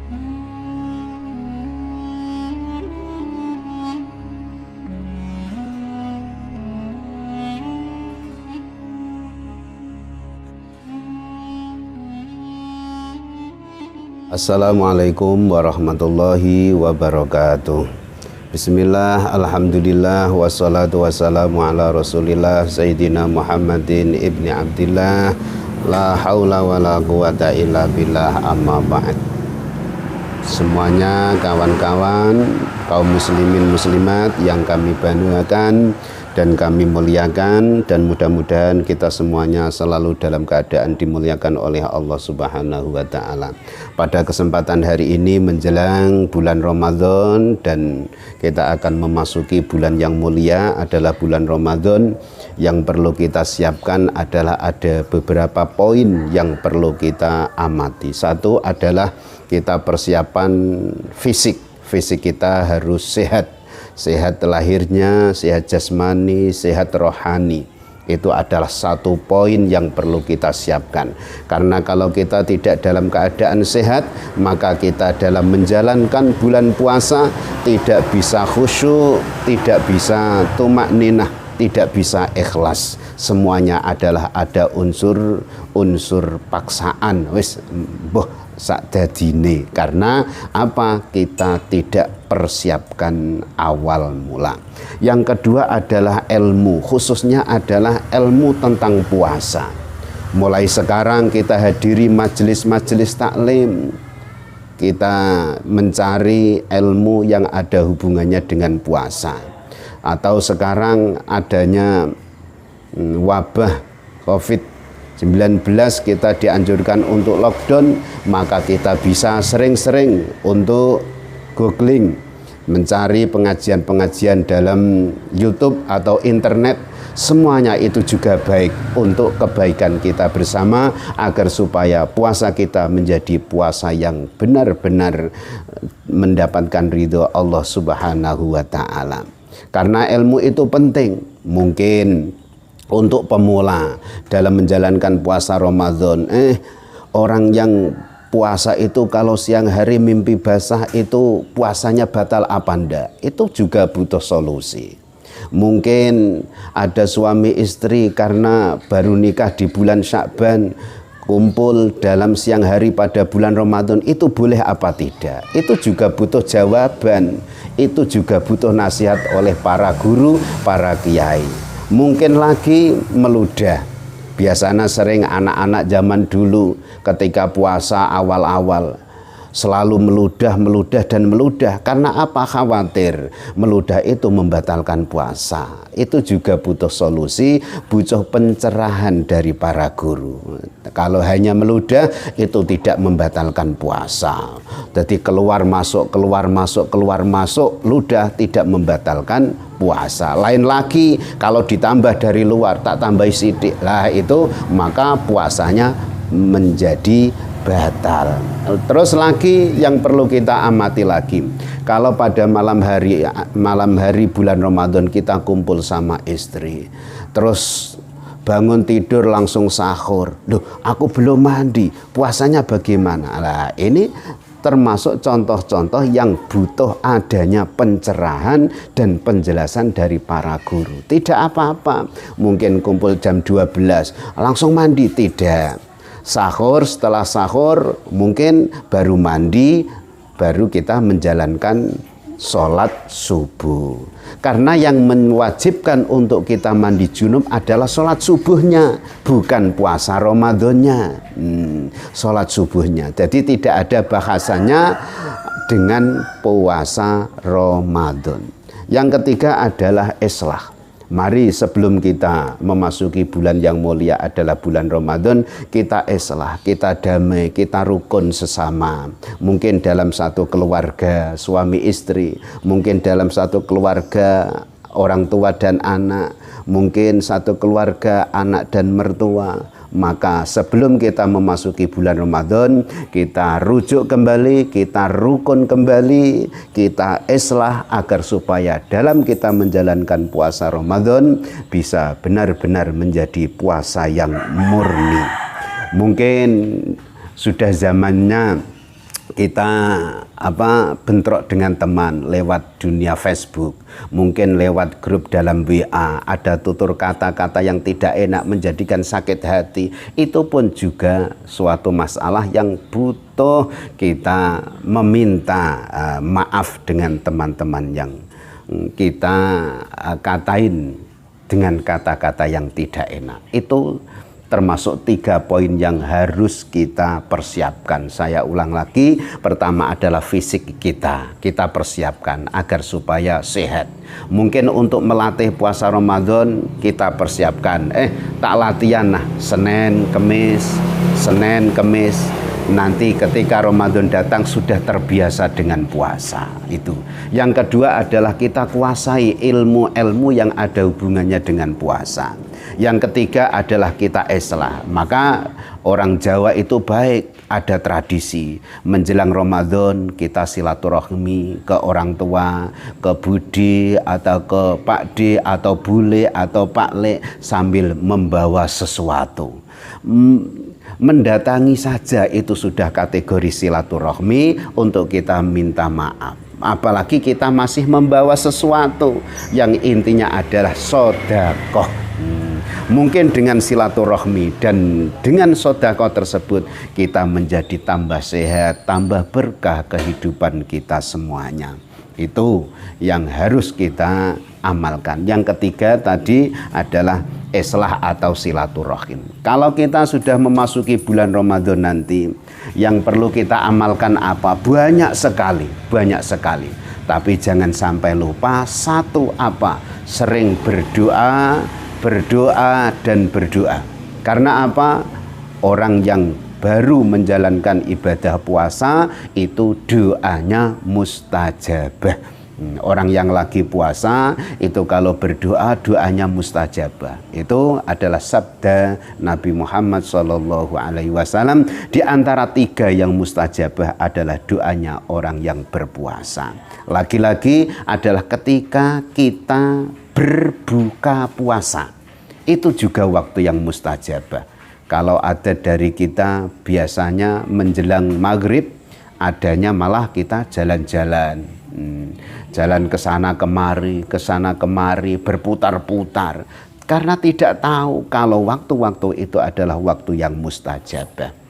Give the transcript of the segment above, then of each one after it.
Assalamualaikum warahmatullahi wabarakatuh. Bismillah, alhamdulillah, wassalatu wassalamu ala rasulillah Sayyidina Muhammadin ibni Abdillah. La haula wa la quwata illa billah, amma ba'd. Semuanya kawan-kawan, kaum muslimin muslimat yang kami banggakan dan kami muliakan, dan mudah-mudahan kita semuanya selalu dalam keadaan dimuliakan oleh Allah Subhanahu wa Ta'ala. Pada kesempatan hari ini menjelang bulan Ramadan, dan kita akan memasuki bulan yang mulia adalah bulan Ramadan. Yang perlu kita siapkan adalah ada beberapa poin yang perlu kita amati. Satu adalah kita persiapan fisik kita harus sehat. Sehat lahirnya, sehat jasmani, sehat rohani. Itu adalah satu poin yang perlu kita siapkan. Karena kalau kita tidak dalam keadaan sehat, maka kita dalam menjalankan bulan puasa tidak bisa khusyuk, tidak bisa tumakninah, tidak bisa ikhlas. Semuanya adalah ada unsur paksaan. Wis boh sakdadine. Karena apa? Kita tidak persiapkan awal mula. Yang kedua adalah ilmu, khususnya adalah ilmu tentang puasa. Mulai sekarang kita hadiri majelis-majelis taklim, kita mencari ilmu yang ada hubungannya dengan puasa. Atau sekarang adanya wabah COVID-19, kita dianjurkan untuk lockdown, maka kita bisa sering-sering untuk googling, mencari pengajian-pengajian dalam YouTube atau internet. Semuanya itu juga baik untuk kebaikan kita bersama, agar supaya puasa kita menjadi puasa yang benar-benar mendapatkan ridho Allah Subhanahu wa Ta'ala. Karena ilmu itu penting. Mungkin untuk pemula dalam menjalankan puasa Ramadan, orang yang puasa itu kalau siang hari mimpi basah, itu puasanya batal apa enggak? Itu juga butuh solusi. Mungkin ada suami istri karena baru nikah di bulan Sya'ban, kumpul dalam siang hari pada bulan Ramadan, itu boleh apa tidak? Itu juga butuh jawaban. Itu juga butuh nasihat oleh para guru, para kiai. Mungkin lagi meludah. Biasanya sering anak-anak zaman dulu ketika puasa awal-awal selalu meludah dan meludah. Karena apa? Khawatir meludah itu membatalkan puasa. Itu juga butuh solusi, butuh pencerahan dari para guru. Kalau hanya meludah itu tidak membatalkan puasa. Jadi keluar masuk, ludah tidak membatalkan puasa. Lain lagi kalau ditambah dari luar, tak tambah sidik, lah itu maka puasanya menjadi batal. Terus lagi yang perlu kita amati lagi, kalau pada malam hari bulan Ramadan kita kumpul sama istri, terus bangun tidur langsung sahur. Loh, aku belum mandi, puasanya bagaimana? Nah, ini termasuk contoh-contoh yang butuh adanya pencerahan dan penjelasan dari para guru. Tidak apa-apa, mungkin kumpul jam 12 langsung mandi, tidak. Sahur, setelah sahur mungkin baru mandi, baru kita menjalankan sholat subuh. Karena yang mewajibkan untuk kita mandi junub adalah sholat subuhnya, bukan puasa Ramadannya. Sholat subuhnya. Jadi tidak ada bahasanya dengan puasa Ramadan. Yang ketiga adalah islah. Mari sebelum kita memasuki bulan yang mulia adalah bulan Ramadan, kita islah, kita damai, kita rukun sesama. Mungkin dalam satu keluarga suami istri, mungkin dalam satu keluarga orang tua dan anak, mungkin satu keluarga anak dan mertua. Maka sebelum kita memasuki bulan Ramadan, kita rujuk kembali, kita rukun kembali, kita islah agar supaya dalam kita menjalankan puasa Ramadan bisa benar-benar menjadi puasa yang murni. Mungkin sudah zamannya kita bentrok dengan teman lewat dunia Facebook, mungkin lewat grup dalam WA, ada tutur kata-kata yang tidak enak menjadikan sakit hati, itu pun juga suatu masalah yang butuh kita meminta maaf dengan teman-teman yang kita katain dengan kata-kata yang tidak enak. Itu termasuk 3 poin yang harus kita persiapkan. Saya ulang lagi, pertama adalah fisik kita persiapkan agar supaya sehat. Mungkin untuk melatih puasa Ramadan kita persiapkan, tak latihan Senin, Kemis, nanti ketika Ramadan datang sudah terbiasa dengan puasa. Itu. Yang kedua adalah kita kuasai ilmu-ilmu yang ada hubungannya dengan puasa. Yang ketiga adalah kita islah. Maka orang Jawa itu baik, ada tradisi menjelang Ramadan kita silaturahmi ke orang tua, ke budi atau ke Pak D atau bule atau Pak Le sambil membawa sesuatu. Mendatangi saja itu sudah kategori silaturahmi untuk kita minta maaf. Apalagi kita masih membawa sesuatu yang intinya adalah sedekah. Mungkin dengan silaturahmi dan dengan sedekah tersebut kita menjadi tambah sehat, tambah berkah kehidupan kita semuanya. Itu yang harus kita amalkan. Yang ketiga tadi adalah islah atau silaturahim. Kalau kita sudah memasuki bulan Ramadan nanti, yang perlu kita amalkan apa? Banyak sekali. Tapi jangan sampai lupa satu apa? Sering berdoa dan berdoa. Karena apa? Orang yang baru menjalankan ibadah puasa itu doanya mustajabah. Orang yang lagi puasa itu kalau berdoa doanya mustajabah. Itu adalah sabda Nabi Muhammad SAW. Di antara 3 yang mustajabah adalah doanya orang yang berpuasa. Lagi-lagi adalah ketika kita berbuka puasa, itu juga waktu yang mustajabah. Kalau ada dari kita biasanya menjelang maghrib, adanya malah kita jalan-jalan, jalan ke sana kemari, berputar-putar, karena tidak tahu kalau waktu-waktu itu adalah waktu yang mustajabah.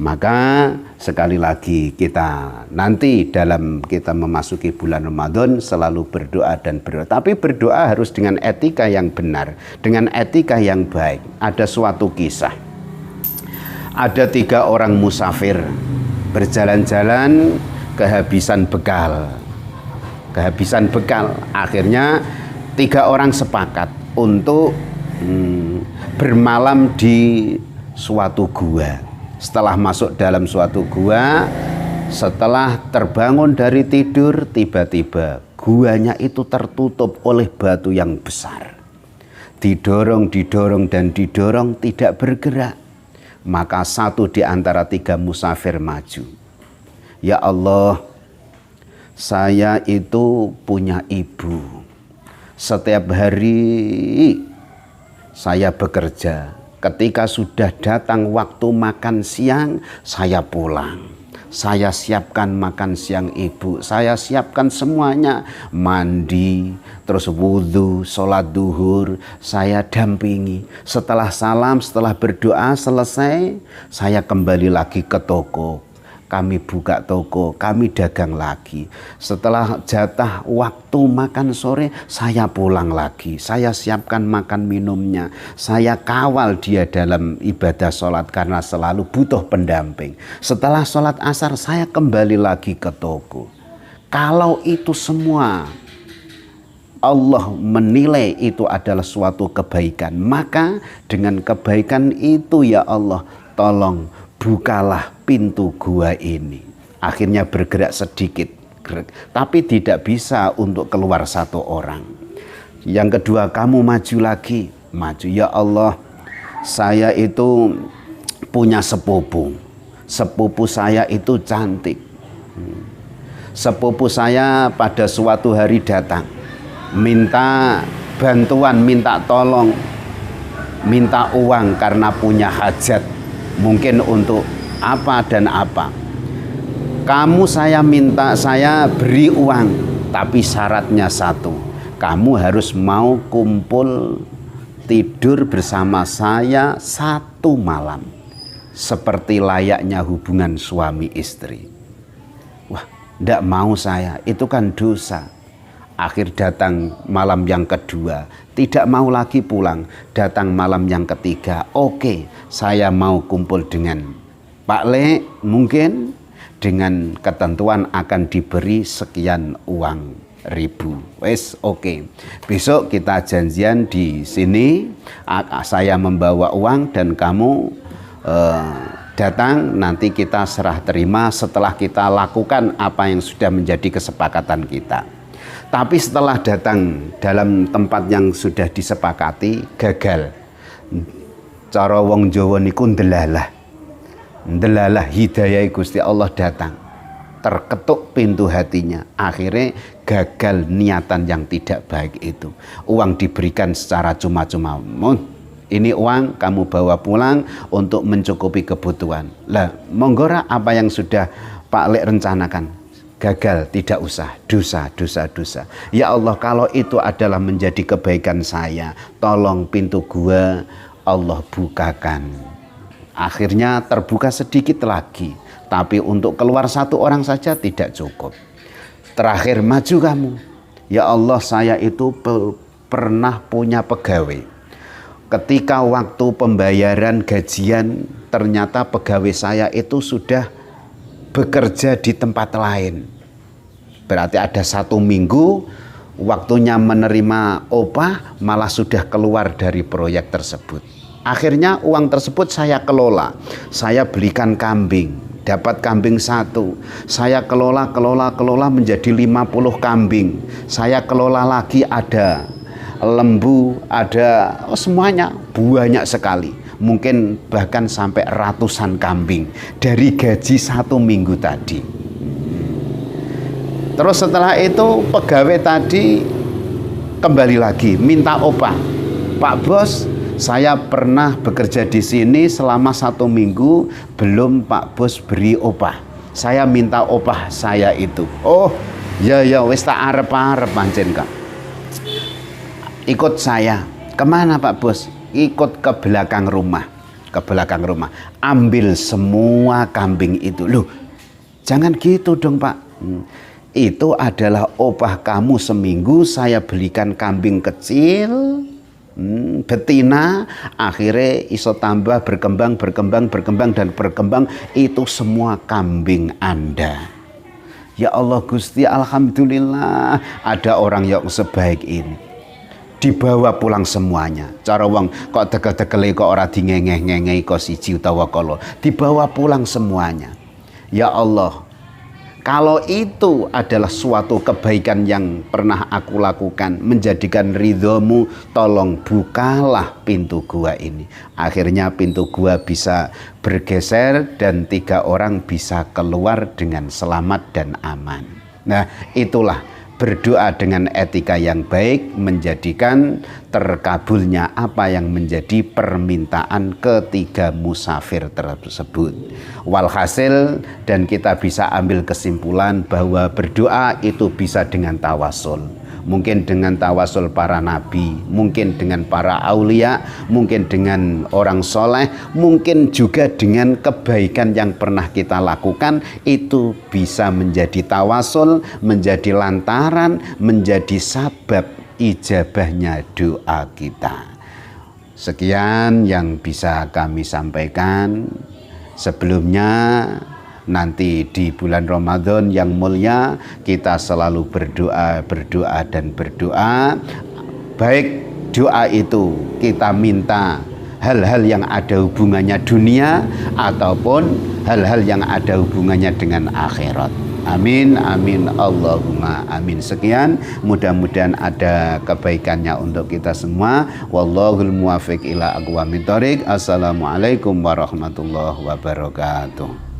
Maka sekali lagi kita nanti dalam kita memasuki bulan Ramadan selalu berdoa dan berdoa. Tapi berdoa harus dengan etika yang benar, dengan etika yang baik. Ada suatu kisah. Ada 3 orang musafir berjalan-jalan kehabisan bekal. Akhirnya 3 orang sepakat untuk bermalam di suatu gua. Setelah masuk dalam suatu gua, setelah terbangun dari tidur, tiba-tiba guanya itu tertutup oleh batu yang besar. Didorong, tidak bergerak. Maka satu di antara 3 musafir maju. Ya Allah, saya itu punya ibu. Setiap hari saya bekerja. Ketika sudah datang waktu makan siang, saya pulang. Saya siapkan makan siang ibu, saya siapkan semuanya. Mandi, terus wudhu, sholat duhur, saya dampingi. Setelah salam, setelah berdoa selesai, saya kembali lagi ke toko. Kami buka toko, kami dagang lagi. Setelah jatah waktu makan sore, saya pulang lagi. Saya siapkan makan minumnya. Saya kawal dia dalam ibadah sholat karena selalu butuh pendamping. Setelah sholat asar, saya kembali lagi ke toko. Kalau itu semua Allah menilai itu adalah suatu kebaikan, maka dengan kebaikan itu ya Allah, tolong bukalah pintu gua ini. Akhirnya bergerak sedikit, tapi tidak bisa untuk keluar 1 orang. Yang kedua, kamu maju lagi. Maju, ya Allah, saya itu punya sepupu. Sepupu saya itu cantik. Sepupu saya pada suatu hari datang, minta bantuan, minta tolong, minta uang karena punya hajat. Mungkin untuk apa dan apa. Kamu saya minta, saya beri uang, tapi syaratnya satu, kamu harus mau kumpul tidur bersama saya 1 malam, seperti layaknya hubungan suami istri. Wah, tidak mau saya, itu kan dosa. Akhir datang malam yang kedua, tidak mau lagi pulang. Datang malam yang ketiga, oke, saya mau kumpul dengan Pak Le, mungkin dengan ketentuan akan diberi sekian uang ribu. Wes, oke. Besok kita janjian di sini, saya membawa uang dan kamu datang, nanti kita serah terima setelah kita lakukan apa yang sudah menjadi kesepakatan kita. Tapi setelah datang dalam tempat yang sudah disepakati, gagal. Cara wong Jawa niku ndelalah hidayah Gusti Allah datang, terketuk pintu hatinya, akhirnya gagal niatan yang tidak baik itu. Uang diberikan secara cuma-cuma, ini uang kamu bawa pulang untuk mencukupi kebutuhan. Lah, monggora apa yang sudah Pak Lek rencanakan? Gagal, tidak usah, dosa. Ya Allah, kalau itu adalah menjadi kebaikan saya, tolong pintu gua Allah bukakan. Akhirnya terbuka sedikit lagi, tapi untuk keluar 1 orang saja tidak cukup. Terakhir maju kamu, ya Allah, saya itu pernah punya pegawai. Ketika waktu pembayaran gajian, ternyata pegawai saya itu sudah bekerja di tempat lain. Berarti ada 1 minggu waktunya menerima upah, malah sudah keluar dari proyek tersebut. Akhirnya uang tersebut saya kelola, saya belikan kambing, dapat kambing 1, saya kelola menjadi 50 kambing, saya kelola lagi ada lembu, ada semuanya, banyak sekali, mungkin bahkan sampai ratusan kambing dari gaji 1 minggu tadi. Terus setelah itu pegawai tadi kembali lagi minta upah, Pak Bos, saya pernah bekerja di sini selama 1 minggu, belum Pak Bos beri upah. Saya minta upah saya itu. Oh, ya wis tak arep-arep pancen Kak. Ikut saya. Kemana Pak Bos? Ikut ke belakang rumah. Ambil semua kambing itu. Loh, jangan gitu dong Pak. Itu adalah upah kamu seminggu, saya belikan kambing kecil, betina, akhirnya iso tambah berkembang dan berkembang, itu semua kambing Anda. Ya Allah Gusti, alhamdulillah ada orang yang sebaik ini. Dibawa pulang semuanya. Cara wong kok tegel-tegele kok ora dingengeh-ngengeh kok siji utawa kala. Dibawa pulang semuanya. Ya Allah, kalau itu adalah suatu kebaikan yang pernah aku lakukan, menjadikan ridhomu, tolong bukalah pintu gua ini. Akhirnya pintu gua bisa bergeser dan 3 orang bisa keluar dengan selamat dan aman. Nah, itulah berdoa dengan etika yang baik menjadikan terkabulnya apa yang menjadi permintaan ketiga musafir tersebut. Walhasil, dan kita bisa ambil kesimpulan bahwa berdoa itu bisa dengan tawasul. Mungkin dengan tawasul para nabi, mungkin dengan para aulia, mungkin dengan orang soleh, mungkin juga dengan kebaikan yang pernah kita lakukan. Itu bisa menjadi tawasul, menjadi lantaran, menjadi sabab ijabahnya doa kita. Sekian yang bisa kami sampaikan. Sebelumnya, nanti di bulan Ramadan yang mulia kita selalu berdoa dan berdoa. Baik doa itu kita minta hal-hal yang ada hubungannya dunia ataupun hal-hal yang ada hubungannya dengan akhirat. Amin, amin, Allahumma amin. Sekian, mudah-mudahan ada kebaikannya untuk kita semua. Wallahul muwaffiq ila aqwamit thoriq. Assalamualaikum warahmatullahi wabarakatuh.